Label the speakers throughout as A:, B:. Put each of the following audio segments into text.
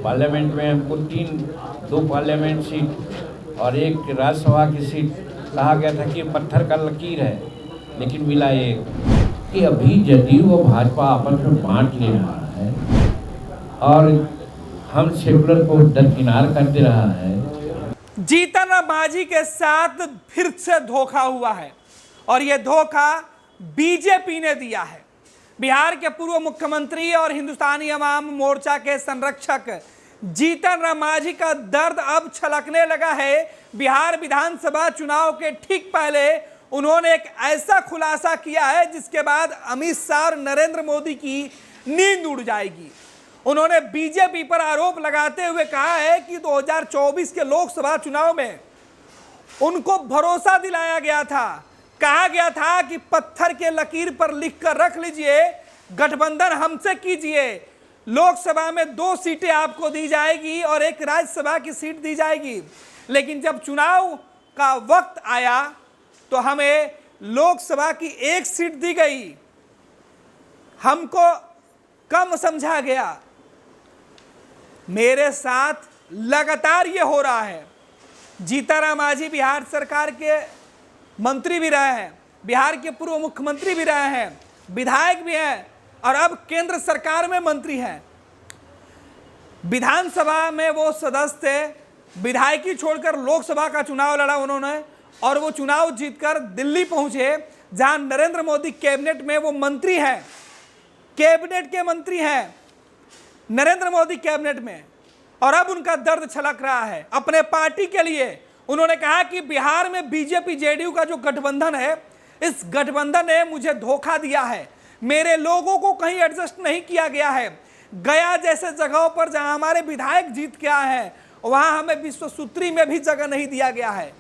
A: Parliament में हमको दो पार्लियामेंट सीट और एक राज्यसभा की सीट कहा गया था कि पत्थर का लकीर है, लेकिन मिला एक। कि अभी जदयू और भाजपा आपस में बांट ले रहा है और हम सेकुलर को दरकिनार कर दे रहा है।
B: जीतन राम मांझी के साथ फिर से धोखा हुआ है और यह धोखा बीजेपी ने दिया है। बिहार के पूर्व मुख्यमंत्री और हिंदुस्तानी अवाम मोर्चा के संरक्षक जीतन राम मांझी का दर्द अब छलकने लगा है। बिहार विधानसभा चुनाव के ठीक पहले उन्होंने एक ऐसा खुलासा किया है जिसके बाद अमित शाह और नरेंद्र मोदी की नींद उड़ जाएगी। उन्होंने बीजेपी पर आरोप लगाते हुए कहा है कि 2024 के लोकसभा चुनाव में उनको भरोसा दिलाया गया था, कहा गया था कि पत्थर के लकीर पर लिखकर रख लीजिए, गठबंधन हमसे कीजिए, लोकसभा में 2 सीटें आपको दी जाएगी और एक राज्यसभा की सीट दी जाएगी। लेकिन जब चुनाव का वक्त आया तो हमें लोकसभा की 1 सीट दी गई, हमको कम समझा गया। मेरे साथ लगातार ये हो रहा है। जीतन राम मांझी बिहार सरकार के मंत्री भी रहे हैं, बिहार के पूर्व मुख्यमंत्री भी रहे हैं, विधायक भी हैं और अब केंद्र सरकार में मंत्री हैं। विधानसभा में वो सदस्य थे, विधायकी छोड़कर लोकसभा का चुनाव लड़ा उन्होंने और वो चुनाव जीतकर दिल्ली पहुंचे जहां नरेंद्र मोदी कैबिनेट में वो मंत्री हैं, कैबिनेट के मंत्री हैं नरेंद्र मोदी कैबिनेट में। और अब उनका दर्द छलक रहा है अपने पार्टी के लिए। उन्होंने कहा कि बिहार में बीजेपी जेडीयू का जो गठबंधन है, इस गठबंधन ने मुझे धोखा दिया है, मेरे लोगों को कहीं एडजस्ट नहीं किया गया है। गया जैसे जगहों पर जहां हमारे विधायक जीत के आए हैं वहां हमें विश्वसूत्री में भी जगह नहीं दिया गया है,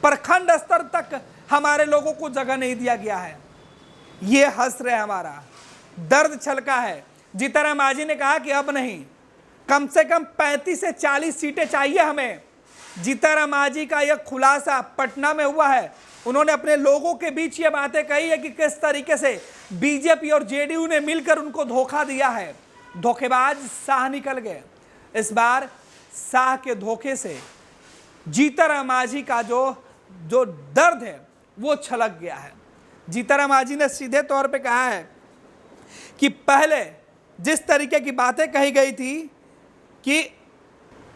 B: प्रखंड स्तर तक हमारे लोगों को जगह नहीं दिया गया है। ये हंस रहे, हमारा दर्द छलका है। जीतन राम मांझी ने कहा कि अब नहीं, कम से कम 35 से 40 सीटें चाहिए हमें। जीतन राम मांझी का यह खुलासा पटना में हुआ है। उन्होंने अपने लोगों के बीच ये बातें कही है कि किस तरीके से बीजेपी और जेडीयू ने मिलकर उनको धोखा दिया है। धोखेबाज शाह निकल गए। इस बार शाह के धोखे से जीतन राम मांझी का जो दर्द है वो छलक गया है। जीतन राम मांझी ने सीधे तौर पे कहा है कि पहले जिस तरीके की बातें कही गई थी कि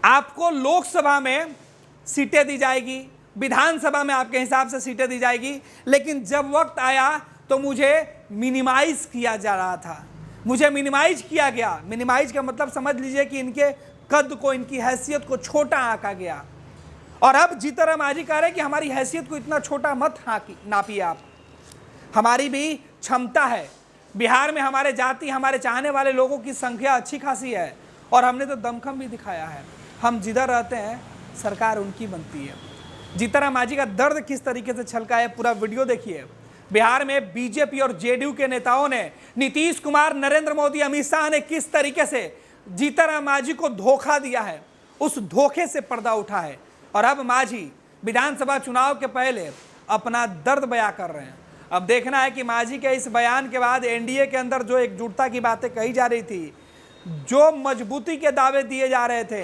B: आपको लोकसभा में सीटें दी जाएगी, विधानसभा में आपके हिसाब से सीटें दी जाएगी, लेकिन जब वक्त आया तो मुझे मिनिमाइज किया जा रहा था, मुझे मिनिमाइज किया गया। मिनिमाइज का मतलब समझ लीजिए कि इनके कद को, इनकी हैसियत को छोटा आंका गया। और अब जीतन राम मांझी कह रहे हैं कि हमारी हैसियत को इतना छोटा मत नापिए आप, हमारी भी क्षमता है। बिहार में हमारे जाति, हमारे चाहने वाले लोगों की संख्या अच्छी खासी है और हमने तो दमखम भी दिखाया है। हम जिधर रहते हैं सरकार उनकी बनती है। जीतन राम मांझी का दर्द किस तरीके से छलका है, पूरा वीडियो देखिए। बिहार में बीजेपी और जेडीयू के नेताओं ने, नीतीश कुमार, नरेंद्र मोदी, अमित शाह ने किस तरीके से जीतन राम मांझी को धोखा दिया है, उस धोखे से पर्दा उठा है। और अब मांझी विधानसभा चुनाव के पहले अपना दर्द बयां कर रहे हैं। अब देखना है कि मांझी के इस बयान के बाद एनडीए के अंदर जो एकजुटता की बातें कही जा रही थी, जो मजबूती के दावे दिए जा रहे थे,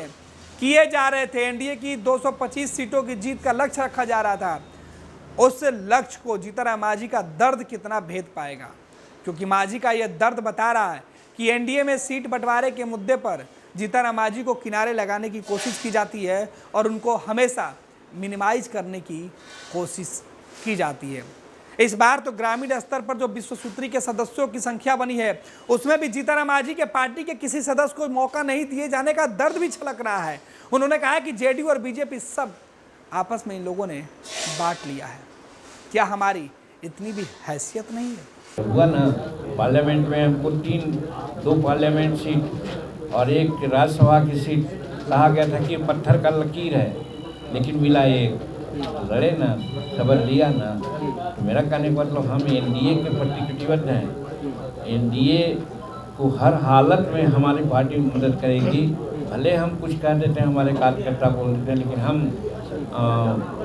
B: किए जा रहे थे, एनडीए की 225 सीटों की जीत का लक्ष्य रखा जा रहा था, उस लक्ष्य को जीतन राम मांझी का दर्द कितना भेद पाएगा। क्योंकि मांझी का यह दर्द बता रहा है कि एनडीए में सीट बंटवारे के मुद्दे पर जीतन राम मांझी को किनारे लगाने की कोशिश की जाती है और उनको हमेशा मिनिमाइज करने की कोशिश की जाती है। इस बार तो ग्रामीण स्तर पर जो विश्वसूत्री के सदस्यों की संख्या बनी है, उसमें भी जीतन राम मांझी के पार्टी के किसी सदस्य को मौका नहीं दिए जाने का दर्द भी छलक रहा है। उन्होंने कहा कि जेडीयू और बीजेपी सब आपस में इन लोगों ने बांट लिया है। क्या हमारी इतनी भी हैसियत नहीं है?
A: हुआ ना, पार्लियामेंट में हमको दो पार्लियामेंट सीट और एक राज्यसभा की सीट कहा गया था कि पत्थर का लकीर है, लेकिन मिला एक। लड़े ना, खबर लिया ना। तो मेरा कहने का मतलब हम एनडीए के प्रति कटिबद्ध हैं। एनडीए को हर हालत में हमारी पार्टी मदद करेगी। भले हम कुछ कह देते हैं, हमारे कार्यकर्ता बोल देते हैं, लेकिन हम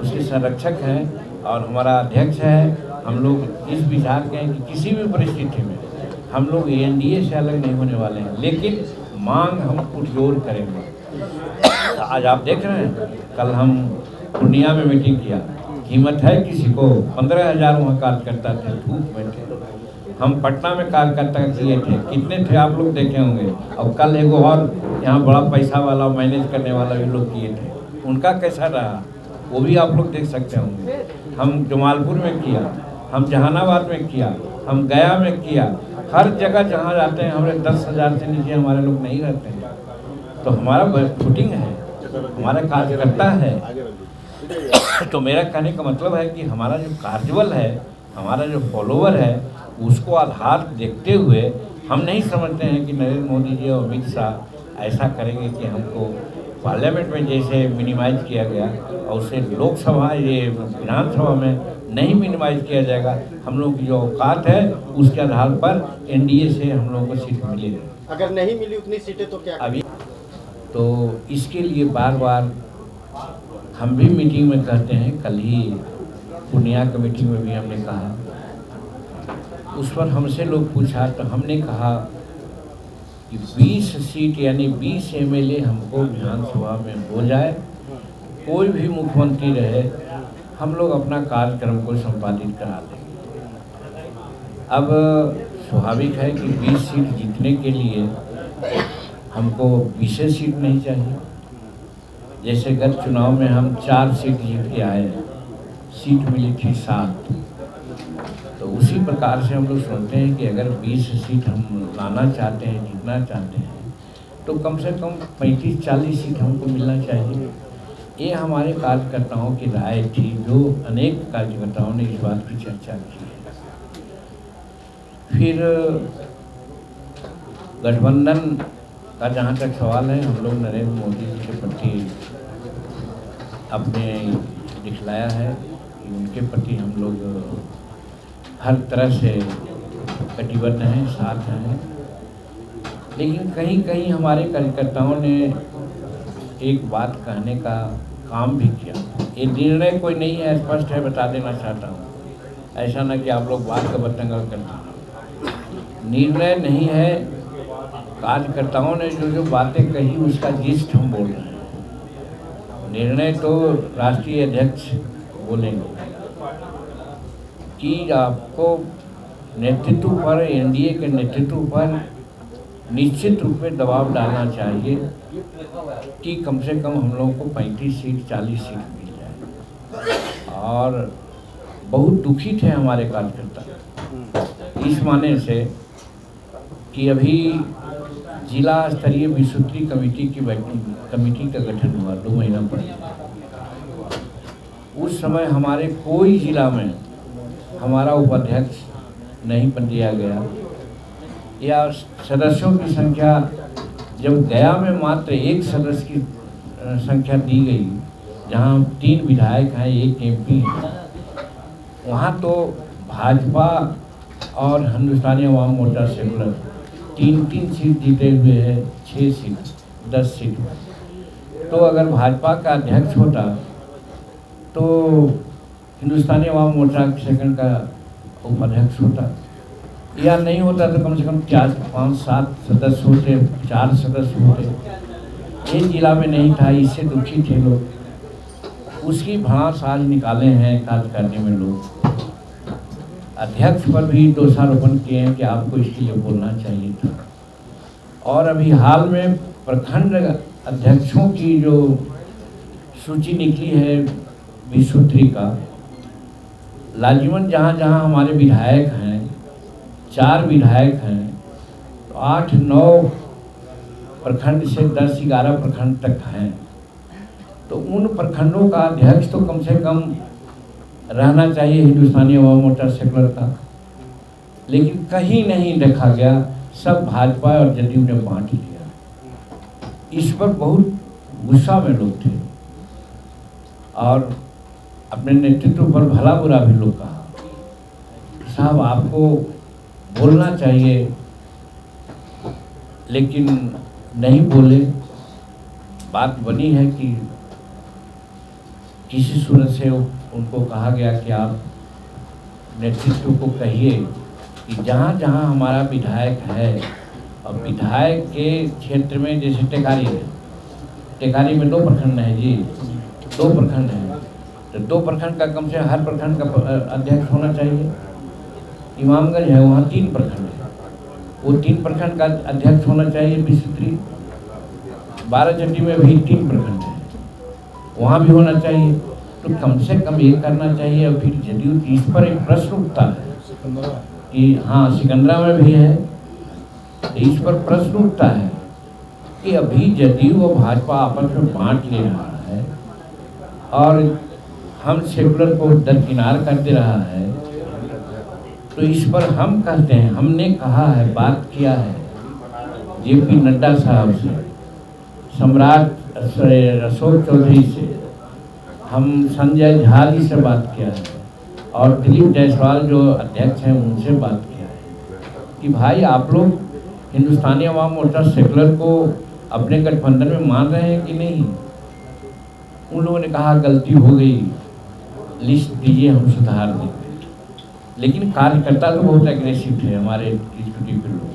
A: उसके संरक्षक हैं और हमारा अध्यक्ष है। हम लोग इस विचार के हैं कि किसी भी परिस्थिति में हम लोग एनडीए से अलग नहीं होने वाले हैं। लेकिन मांग हम पुरजोर करेंगे। आज आप देख रहे हैं, कल हम पूर्णिया में मीटिंग किया, हिम्मत है किसी को? 15,000 वहाँ कार्यकर्ता थे, धूप में थे। हम पटना में कार्यकर्ता किए थे, कितने थे आप लोग देखे होंगे। और कल एगो और यहाँ बड़ा पैसा वाला मैनेज करने वाला भी लोग किए थे, उनका कैसा रहा वो भी आप लोग देख सकते होंगे। हम जमालपुर में किया, हम जहानाबाद में किया, हम गया में किया, हर जगह जहाँ जाते हैं हमारे 10,000 से नीचे हमारे लोग नहीं रहते हैं। तो हमारा फुटिंग है, हमारा कार्यकर्ता है। तो मेरा कहने का मतलब है कि हमारा जो कार्यबल है, हमारा जो फॉलोवर है, उसको आधार देखते हुए हम नहीं समझते हैं कि नरेंद्र मोदी जी और अमित शाह ऐसा करेंगे कि हमको पार्लियामेंट में जैसे मिनिमाइज किया गया और उसे लोकसभा ये विधानसभा में नहीं मिनिमाइज किया जाएगा। हम लोग की जो औकात है उसके आधार पर एनडीए से हम लोगों को सीट मिलेगी।
C: अगर नहीं मिली उतनी सीटें तो क्या
A: अभी तो इसके लिए बार बार हम भी मीटिंग में कहते हैं, कल ही पूर्णिया की मीटिंग में भी हमने कहा, उस पर हमसे लोग पूछा तो हमने कहा कि 20 सीट यानी 20 एमएलए हमको विधानसभा में हो जाए, कोई भी मुख्यमंत्री रहे, हम लोग अपना कार्यक्रम को संपादित करा देंगे। अब स्वाभाविक है कि 20 सीट जीतने के लिए हमको विशेष सीट नहीं चाहिए। जैसे गत चुनाव में हम 4 सीट जीत के आए, सीट मिली थी 7। तो उसी प्रकार से हम लोग सोचते हैं कि अगर 20 सीट हम लाना चाहते हैं, जीतना चाहते हैं, तो कम से कम 35-40 सीट हमको मिलना चाहिए। ये हमारे कार्यकर्ताओं की राय थी, जो अनेक कार्यकर्ताओं ने इस बात की चर्चा की है। फिर गठबंधन का जहाँ तक सवाल है, हम लोग नरेंद्र मोदी जी के प्रति अपने दिखलाया है कि उनके प्रति हम लोग हर तरह से कटिबद्ध हैं, साथ हैं। लेकिन कहीं कहीं हमारे कार्यकर्ताओं ने एक बात कहने का काम भी किया। ये निर्णय कोई नहीं है, स्पष्ट है, बता देना चाहता हूँ, ऐसा ना कि आप लोग बात का बतंगड़ करते। निर्णय नहीं है, कार्यकर्ताओं ने जो बातें कही उसका जिस्ट हम बोल रहे हैं। निर्णय तो राष्ट्रीय अध्यक्ष बोलेंगे कि आपको नेतृत्व पर, एनडीए के नेतृत्व पर निश्चित रूप में दबाव डालना चाहिए कि कम से कम हम लोगों को 35 सीट 40 सीट मिल जाए। और बहुत दुखी थे हमारे कार्यकर्ता इस माने से कि अभी जिला स्तरीय विस्तृत कमेटी का गठन हुआ 2 महीना पहले। उस समय हमारे कोई जिला में हमारा उपाध्यक्ष नहीं दिया गया, या सदस्यों की संख्या जब गया में मात्र 1 सदस्य की संख्या दी गई, जहां 3 विधायक हैं, 1 एमपी हैं, वहाँ तो भाजपा और हिंदुस्तानी अवाम मोर्चा सेकुलर 3-3 सीट जीते हुए हैं, 6 सीट 10 सीट। तो अगर भाजपा का अध्यक्ष होता तो हिंदुस्तानी अवाम मोर्चा सेकंड का उपाध्यक्ष होता, या नहीं होता तो कम से कम 4, 5, 7 सदस्य होते, 4 सदस्य होते। एक जिला में नहीं था, इससे दुखी थे लोग। उसकी भांस आज निकाले हैं कार्य करने में लोग। अध्यक्ष पर भी दोषारोपण किए हैं कि आपको इसके लिए बोलना चाहिए था। और अभी हाल में प्रखंड अध्यक्षों की जो सूची निकली है विसूत्री का, लाजिमन जहाँ जहाँ हमारे विधायक हैं, 4 विधायक हैं, तो 8-9 प्रखंड से 10-11 प्रखंड तक हैं। तो उन प्रखंडों का अध्यक्ष तो कम से कम रहना चाहिए हिंदुस्तानी अवाम मोर्चा सेकुलर का, लेकिन कहीं नहीं देखा गया, सब भाजपा और जदयू ने बांट लिया। इस पर बहुत गुस्सा में लोग थे और अपने नेतृत्व पर भला बुरा भी लोग कहा, साहब आपको बोलना चाहिए, लेकिन नहीं बोले। बात बनी है कि किसी सूरत से उनको कहा गया कि आप नेतृत्व को कहिए कि जहाँ जहाँ हमारा विधायक है अब विधायक के क्षेत्र में जैसे टेकारी है, टेकारी में 2 प्रखंड हैं जी, 2 प्रखंड हैं, तो 2 प्रखंड का कम से हर प्रखंड का अध्यक्ष होना चाहिए। इमामगंज है, वहाँ 3 प्रखंड है, वो 3 प्रखंड का अध्यक्ष होना चाहिए विस्तृत। बाराचट्टी में भी 3 प्रखंड है, वहाँ भी होना चाहिए। तो कम से कम ये करना चाहिए। और फिर जदयू इस पर एक प्रश्न उठता है कि हाँ सिकंदरा में भी है, इस पर प्रश्न उठता है कि अभी जदयू और भाजपा आपस में बांट ले रहा है और हम सेकुलर को दरकिनार कर दे रहा है। तो इस पर हम कहते हैं, हमने कहा है, बात किया है जेपी नड्डा साहब से, सम्राट अशोक चौधरी से, हम संजय झा जी से बात किया है और दिलीप जायसवाल जो अध्यक्ष हैं उनसे बात किया है कि भाई आप लोग हिंदुस्तानी अवाम मोर्चा सेकुलर को अपने गठबंधन में मान रहे हैं कि नहीं। उन लोगों ने कहा गलती हो गई, लिस्ट दीजिए हम सुधार देंगे। लेकिन कार्यकर्ता तो बहुत एग्रेसिव थे हमारे एग्जीक्यूटिव के लोग,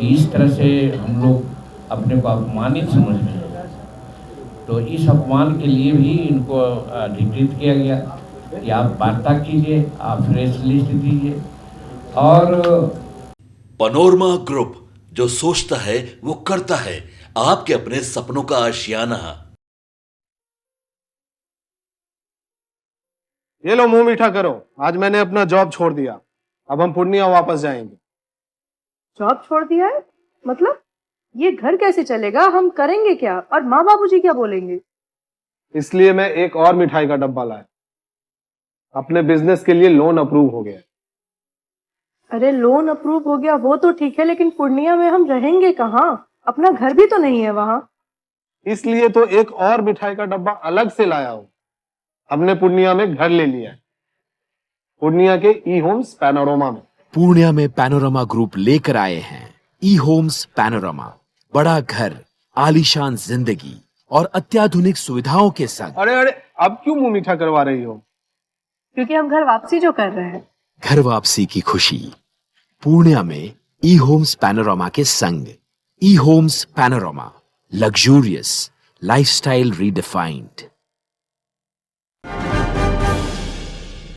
A: इस तरह से हम लोग अपने को अपमानित समझ रहे हैं। तो इस अपमान के लिए भी इनको अधिकृत किया गया कि आप वार्ता कीजिए, आप फ्रेश लिस्ट दीजिए। और
D: पैनोरमा ग्रुप, जो सोचता है वो करता है, आपके अपने सपनों का आशियाना।
E: ये लो मुंह मीठा करो, आज मैंने अपना जॉब छोड़ दिया, अब हम पूर्णिया वापस जाएंगे।
F: जॉब छोड़ दिया है? मतलब ये घर कैसे चलेगा? हम करेंगे क्या? और माँ बाबूजी क्या बोलेंगे?
E: इसलिए मैं एक और मिठाई का डब्बा लाया, अपने बिजनेस के लिए लोन अप्रूव हो गया।
F: अरे लोन अप्रूव हो गया वो तो ठीक है, लेकिन पूर्णिया में हम रहेंगे कहाँ? अपना घर भी तो नहीं है वहाँ।
E: इसलिए तो एक और मिठाई का डब्बा अलग से लाया हूँ। हमने पूर्णिया में घर ले लिया है, पूर्णिया के ई होम्स पैनोरमा में।
G: पूर्णिया में पैनोरमा ग्रुप लेकर आए हैं ई होम्स पैनोरमा। बड़ा घर, आलीशान जिंदगी और अत्याधुनिक सुविधाओं के संग।
E: अरे अरे, अब क्यों मुंह मीठा करवा रही हो?
F: क्योंकि हम घर वापसी जो कर रहे हैं।
G: घर वापसी की खुशी पूर्णिया में ई होम्स पैनोरमा के संग। E Homes Panorama, luxurious lifestyle redefined.